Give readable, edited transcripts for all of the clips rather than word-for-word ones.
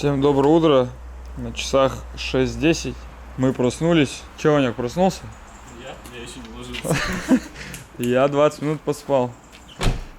Всем доброе утро. На часах 6:10. Мы проснулись. Че, Ваняк, проснулся? Я еще не ложился. Я 20 минут поспал.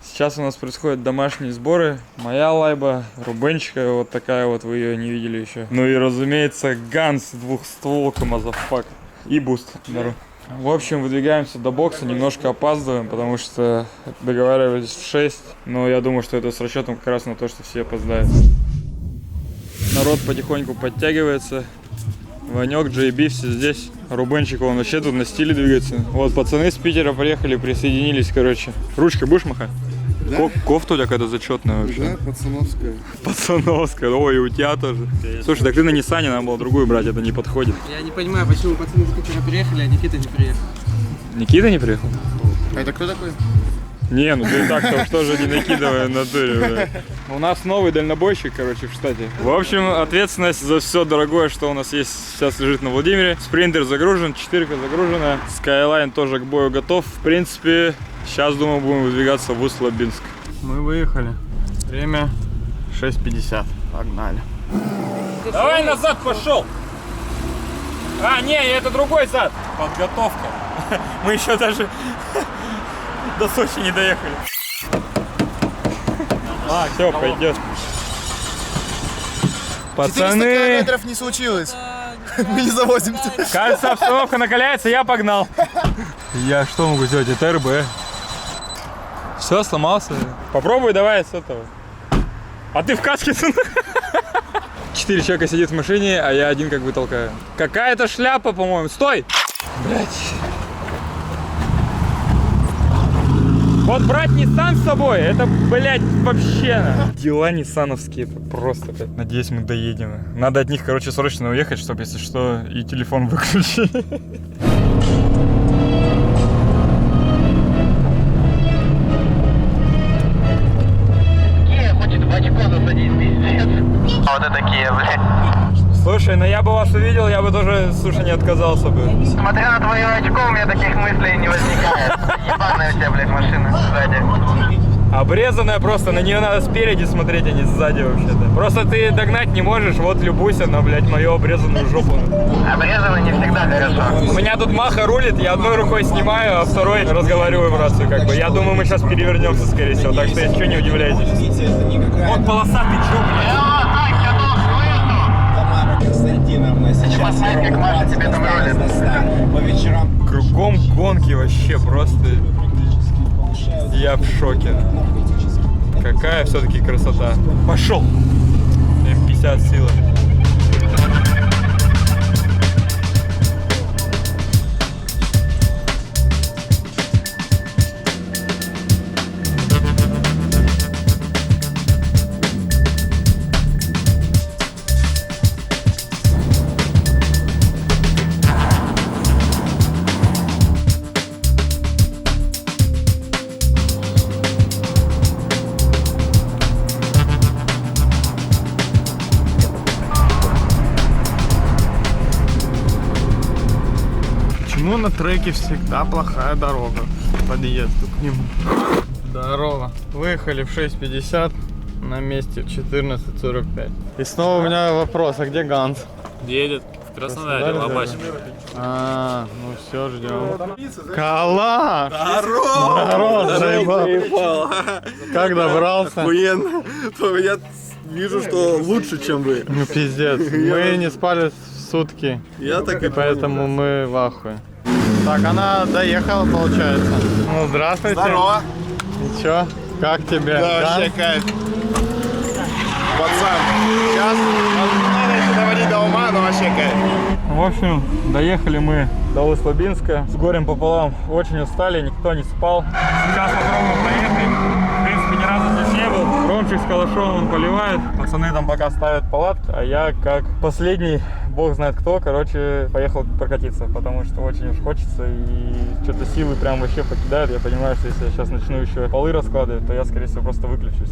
Сейчас у нас происходят домашние сборы. Моя лайба, Рубенчика, вот такая вот, вы ее не видели еще. Ну и, разумеется, Ганс, двухстволка, мазафак. И буст. Здорово. В общем, выдвигаемся до бокса, немножко опаздываем, потому что договаривались в 6. Но я думаю, что это с расчетом как раз на то, что все опоздают. Народ потихоньку подтягивается. Ванек, JB, все здесь. Рубенчик, он вообще тут на стиле двигается. Вот, пацаны с Питера приехали, присоединились, короче. Ручкой будешь махать? Да? Кофта у тебя какая-то зачетная вообще. Да, пацановская. Пацановская, ой, и у тебя тоже. Слушай, так ты на Ниссане, надо было другую брать, это не подходит. Я не понимаю, почему пацаны с Питера приехали, а Никита не приехал. Никита не приехал? А это кто такой? Не, ну ты так-то уж тоже не накидывай в натуре, бля. У нас новый дальнобойщик, короче, в штате. В общем, ответственность за все дорогое, что у нас есть, сейчас лежит на Владимире. Спринтер загружен, 4-ка загружена. Skyline тоже к бою готов. В принципе, сейчас, думаю, будем выдвигаться в Усть-Лабинск. Мы выехали. Время 6:50. Погнали. Давай назад пошел! А, не, это другой зад. Подготовка. Мы еще даже до Сочи не доехали. А, все, пойдет. 400 Пацаны, километров не случилось. Мы не завозимся. кажется, обстановка накаляется, я погнал. Я что могу сделать? Это РБ. Все, сломался. Попробуй давай с этого. А ты в каске? 4 человека сидит в машине, а я один как бы толкаю. Какая-то шляпа, по-моему. Стой! Блять. Вот брать Nissan с собой, это, блядь, вообще. Дела ниссановские, это просто, блядь. Надеюсь, мы доедем. Надо от них, короче, срочно уехать, чтобы, если что, и телефон выключить. Кия хочет в очко засадить, пиздец. Вот это Кия, блядь. Слушай, ну я бы вас увидел, я бы тоже, слушай, не отказался бы. Смотря на твое очко, у меня таких мыслей не возникает. Ебаная у тебя, блядь, машина сзади. Обрезанная просто, на нее надо спереди смотреть, а не сзади вообще-то. Просто ты догнать не можешь, вот любуйся на, блядь, мою обрезанную жопу. Обрезанный не всегда хорошо. У меня тут Маха рулит, я одной рукой снимаю, а второй разговариваю в рацию, как бы. Я думаю, мы сейчас перевернемся, скорее всего, так что, если что, не удивляйтесь. Вот полосатый чё, Константиновна, сейчас посмотри, как Маша тебе там рулит. по вечерам. Кругом гонки вообще просто. Я в шоке. Какая все-таки красота. Пошел. М50 сила. Почему на треке всегда плохая дорога к подъезду к нему? Здорово. Выехали в 6:50, на месте в 14:45. И снова у меня вопрос, а где Ганс? Едет в Краснодаре, Лобач. А, ну все, ждем. Кала! Здорово! Здорово, как добрался? Охуенно. Я вижу, что лучше, чем вы. Ну пиздец, мы не спали сутки, Я так и поэтому мы в ахуе. Так, она доехала, получается. Ну, здравствуйте. Здорово. И чё, как тебе? Да, вообще кайф. Пацан, сейчас надо еще доводить до ума, но вообще кайф. В общем, доехали мы до Усть-Лабинска. С горем пополам. Очень устали, никто не спал. Сейчас попробуем проехать. В принципе, ни разу здесь не был. Ромчик с калашом он поливает. Пацаны там пока ставят палатки, а я как последний, бог знает кто, короче, поехал прокатиться. Потому что очень уж хочется и что-то силы прям вообще покидают. Я понимаю, что если я сейчас начну еще полы раскладывать, то я, скорее всего, просто выключусь.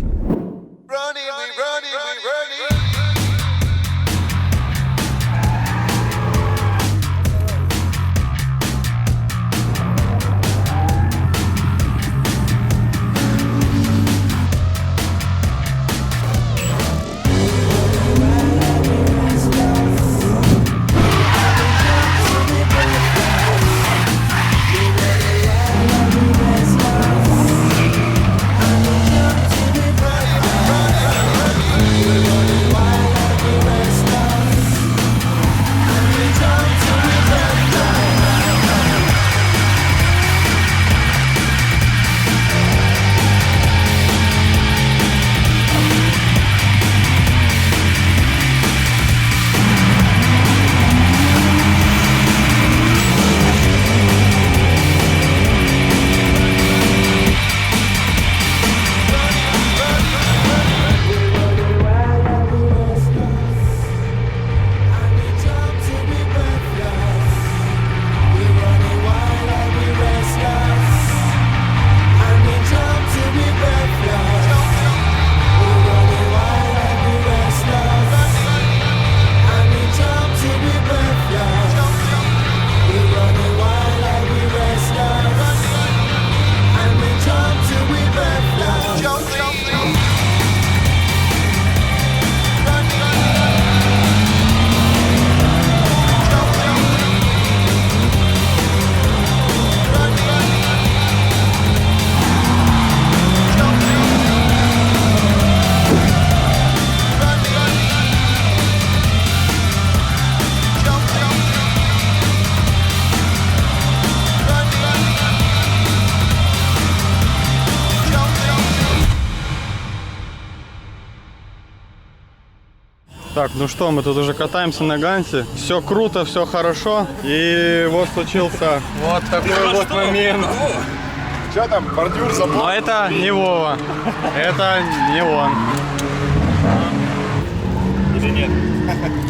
Так, ну что, мы тут уже катаемся на Гансе. Все круто, все хорошо. И вот случился вот такой вот момент. Что там, бордюр забыл? Но это не Вова. Это не он. Или нет?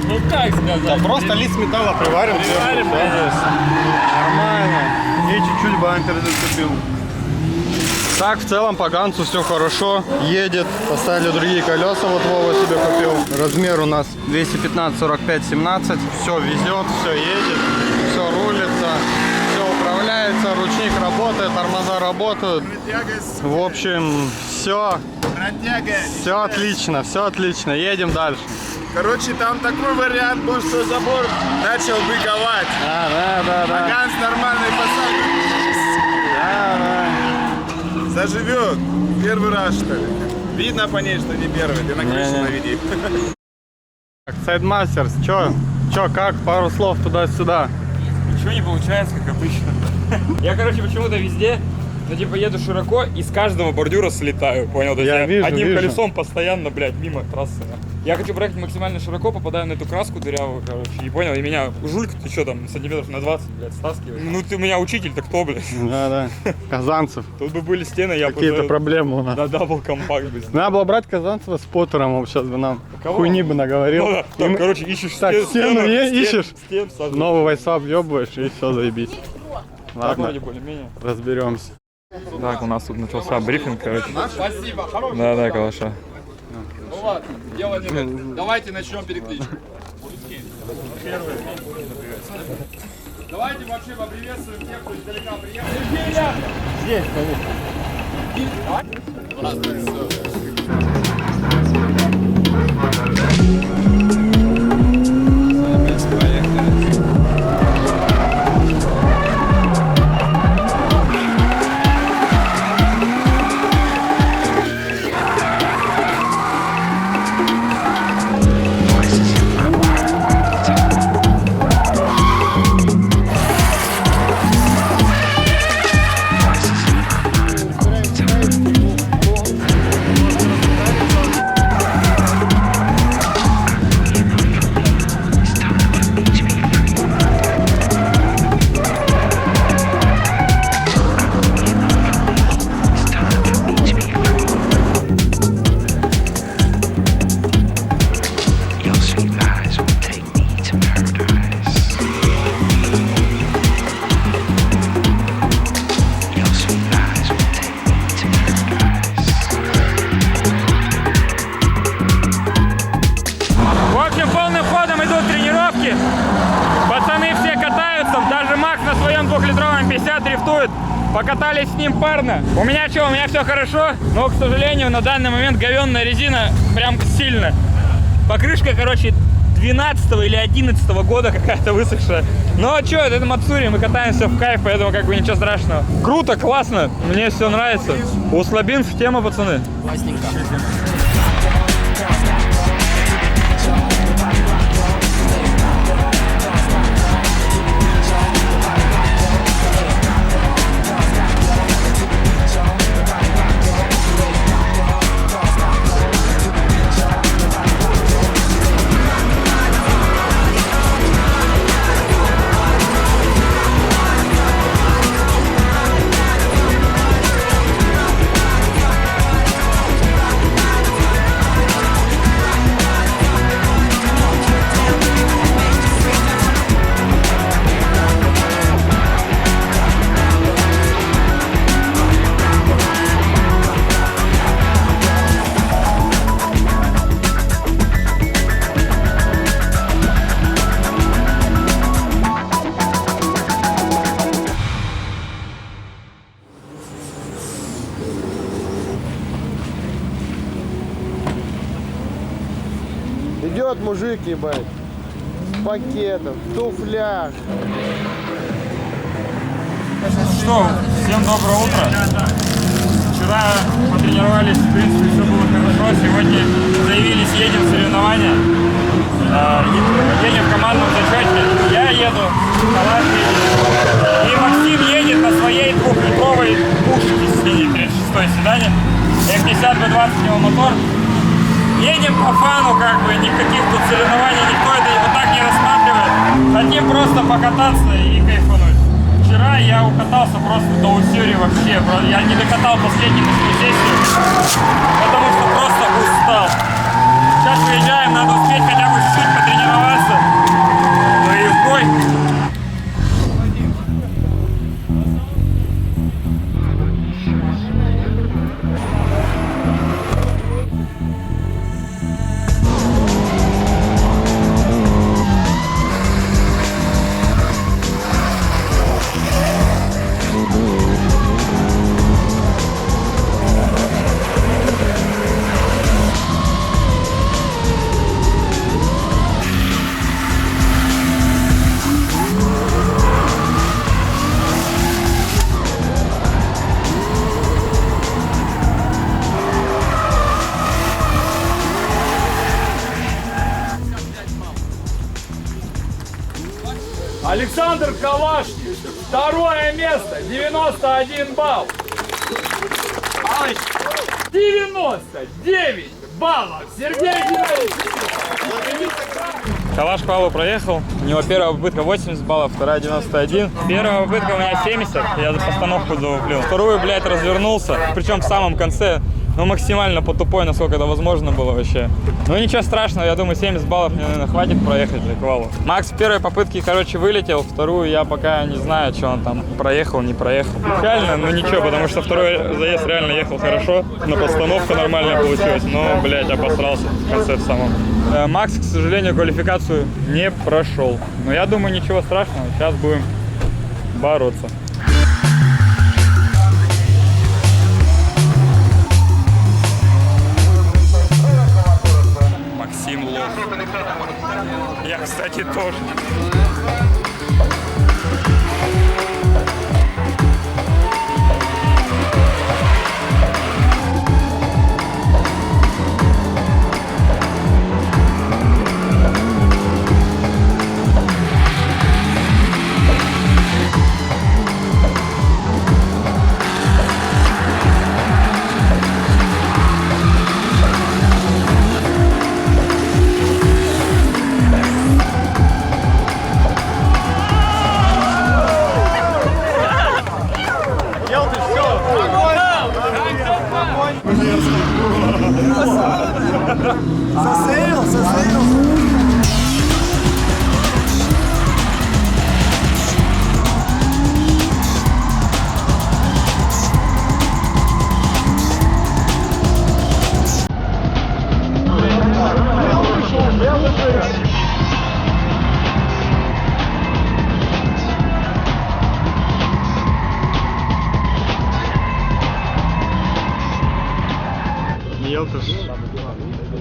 Ну как сказать? Да просто лист металла приварим. Приварим, Нормально. И чуть-чуть бампер зацепил. Так, в целом по Гансу все хорошо. Едет. Поставили другие колеса. Вот Вова себе купил. Размер у нас 215, 45, 17. Все везет, все едет. Все рулится. Все управляется. Ручник работает. Тормоза работают. В общем, все. Все отлично. Все отлично. Едем дальше. Короче, там такой вариант был, что забор начал быковать. Да. Ганс нормальный пацан. Заживет. Первый раз, что ли? Видно по ней, что не первый. Ты на крыше наведи. Так, Сайдмастерс, чё, как? Пару слов туда-сюда. Ничего не получается, как обычно. Я, короче, почему-то везде, ну, типа, еду широко и с каждого бордюра слетаю, понял? То есть Я вижу, одним вижу. колесом постоянно, блядь, мимо трассы. Я хочу проехать максимально широко, попадаю на эту краску дырявую, короче, и понял, и меня жулька, ты что там, сантиметров на 20, блядь, стаскиваешь. Ну, ты у меня учитель-то кто, блядь? Да. Казанцев. Тут бы были стены, я бы Какие-то уже проблемы у нас. на дабл компакт бы. Надо было брать Казанцева с Поттером, он сейчас бы нам Кого? хуйни бы наговорил. Ну, да, И так, мы- короче, ищешь Так, стену ищешь? Стен, сажу. Новый вайсап въебываешь и все, заебись. Так, Ладно, вроде более-менее. разберемся. Так, у нас тут начался брифинг, короче. Да, калаша. Давайте начнем перекличку. Давайте вообще поприветствуем тех, кто издалека приехал. В общем, полным ходом идут тренировки. Пацаны все катаются, даже Макс на своем 2-литровом 50 дрифтует. Покатались с ним парно. У меня что, у меня все хорошо, но, к сожалению, на данный момент говенная резина прям сильно. Покрышка, короче, 12 или 11 года какая-то высохшая. Но что, это Мацури, мы катаемся в кайф, поэтому как бы ничего страшного. Круто, классно, мне все нравится. У слабинцев тема, пацаны. Идет мужик, ебать, с пакетом, в туфлях. Что, всем доброе утро. Вчера потренировались, в принципе, все было хорошо. Сегодня заявились, едем в соревнования. Едем в командном зачете. Я еду, Калаш едет. И Максим едет на своей 2-литровой пушке синей 36 седане. F50 B20 у него мотор. Едем по фану, как бы, никаких тут соревнований, никто это вот так не рассматривает. Хотим просто покататься и кайфануть. Вчера я укатался просто до усюри вообще. Я не докатал последнюю сессию, потому что просто устал. Сейчас выезжаем, надо успеть хотя бы чуть-чуть потренироваться. Ну и в бой. Александр Калашник, второе место, 91 балл. 99 баллов. Сергей Геннадьевич. Калаш Павлу проехал. У него первая попытка 80 баллов, вторая 91. Первая попытка у меня 70, я за постановку завуплил. Вторую, блядь, развернулся, причем в самом конце. Ну, максимально по тупой, насколько это возможно было вообще. Ну, ничего страшного, я думаю, 70 баллов мне, наверное, хватит проехать для квала. Макс в первой попытке, короче, вылетел, вторую я пока не знаю, что он там проехал, не проехал. Печально, но ничего, потому что второй заезд реально ехал хорошо, но постановка нормальная получилась, но, блядь, обосрался в конце в самом. Макс, к сожалению, квалификацию не прошел. Но я думаю, ничего страшного, сейчас будем бороться. Максим лох. Я, кстати, тоже.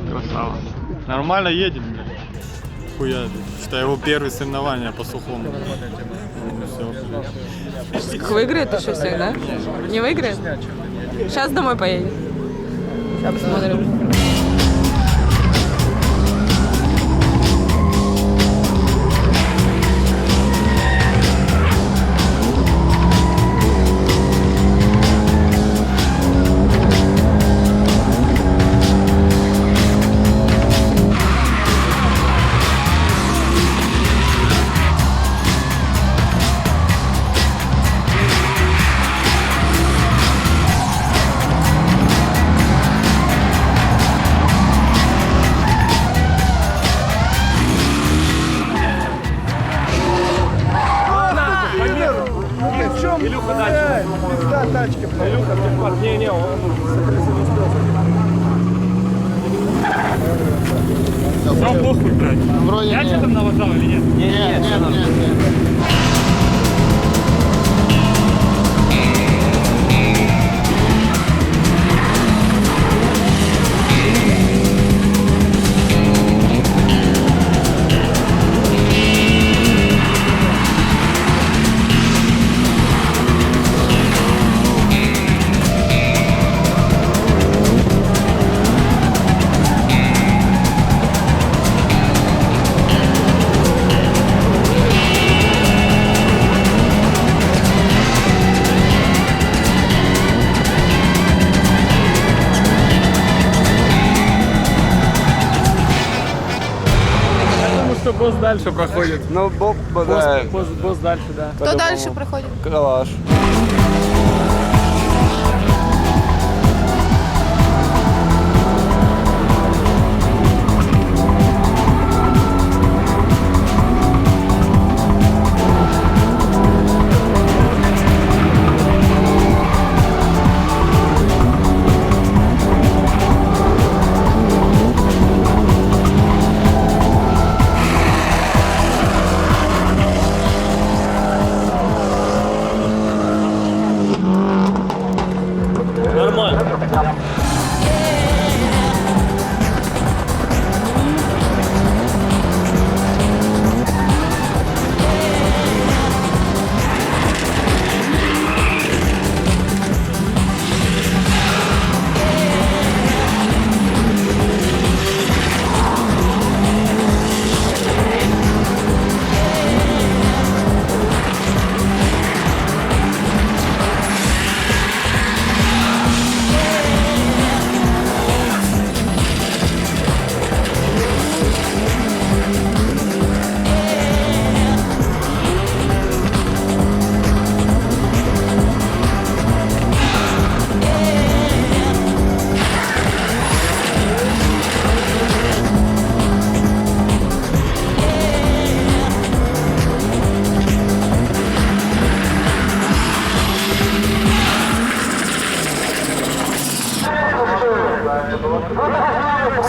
Красава. Нормально едем. Хуя. Считай, его первые соревнования по сухому. Выиграет еще всех, да? Не выиграет? Сейчас домой поедет. Сейчас посмотрим. Все похуй, блядь. Я что там налажал или нет? Нет. что босс дальше проходит. Ну, Боб, да. Босс дальше, да. Кто дальше проходит? Калаш.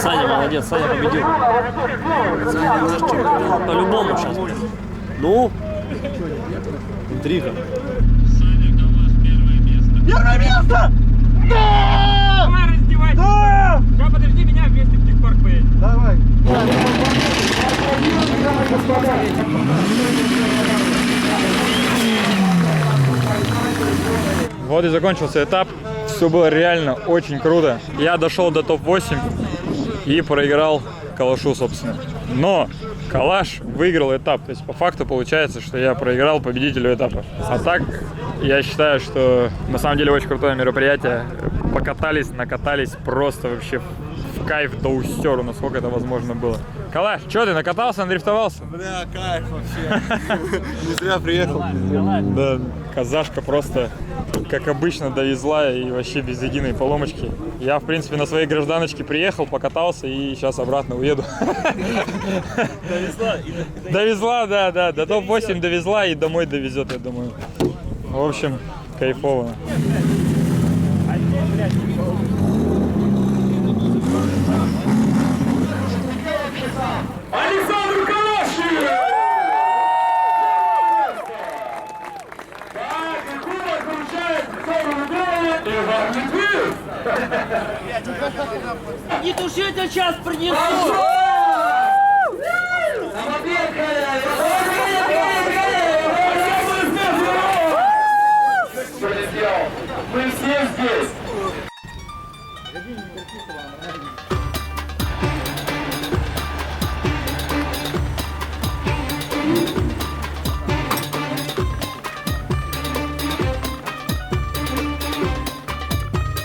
Саня молодец, Саня победил. Саня наш чемпион. По-любому сейчас. Ну? Интрига. Первое место! Да! Давай раздевайся! Да! Сейчас подожди меня, вместе в Тик-парк поедем. Давай. Вот и закончился этап. Все было реально очень круто. Я дошел до топ-8 и проиграл Калашу, собственно. Но Калаш выиграл этап. То есть по факту получается, что я проиграл победителю этапа. А так, я считаю, что на самом деле очень крутое мероприятие. Покатались, накатались просто вообще в кайф до устеру, насколько это возможно было. Калаш, что ты, накатался, надрифтовался? Бля, кайф вообще. Не зря приехал. Да, казашка просто, как обычно, довезла и вообще без единой поломочки. Я, в принципе, на своей гражданочке приехал, покатался и сейчас обратно уеду. Довезла? Довезла, да, до топ-8 довезла и домой довезет, я думаю. В общем, кайфово. Александр Калашников! Так, и кубок получает 100 рублей Иван Литвин! Не тушите, сейчас принесу! Мы все здесь!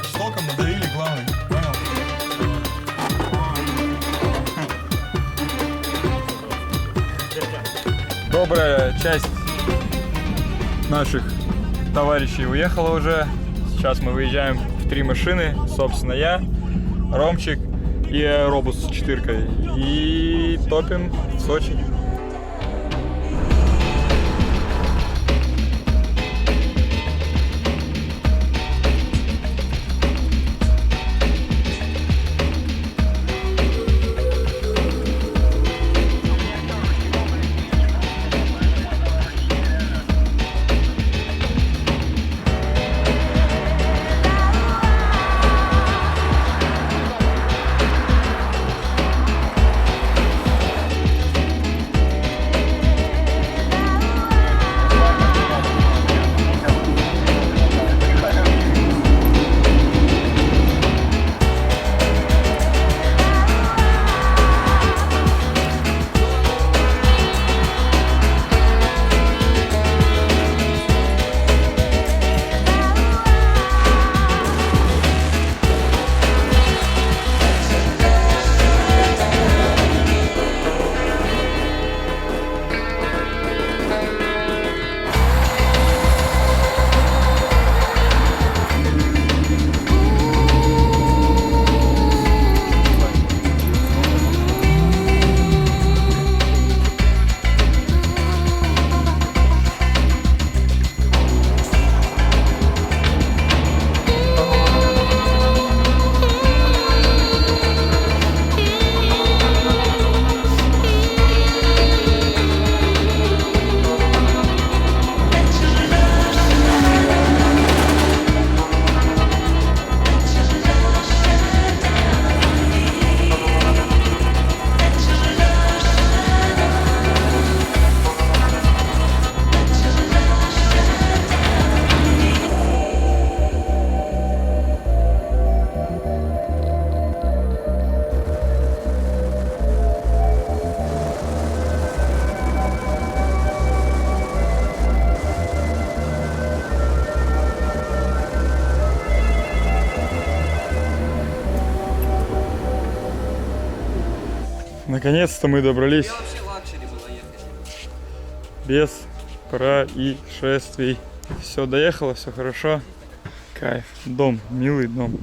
Стоком надавили, главный, понял? Добрая часть наших товарищей уехала уже. Сейчас мы выезжаем в 3 машины. Собственно, я, Ромчик и Аэробус с 4-кой. И топим в Сочи. Наконец-то мы добрались. Без происшествий. Все, доехало, все хорошо. Кайф. Дом, милый дом.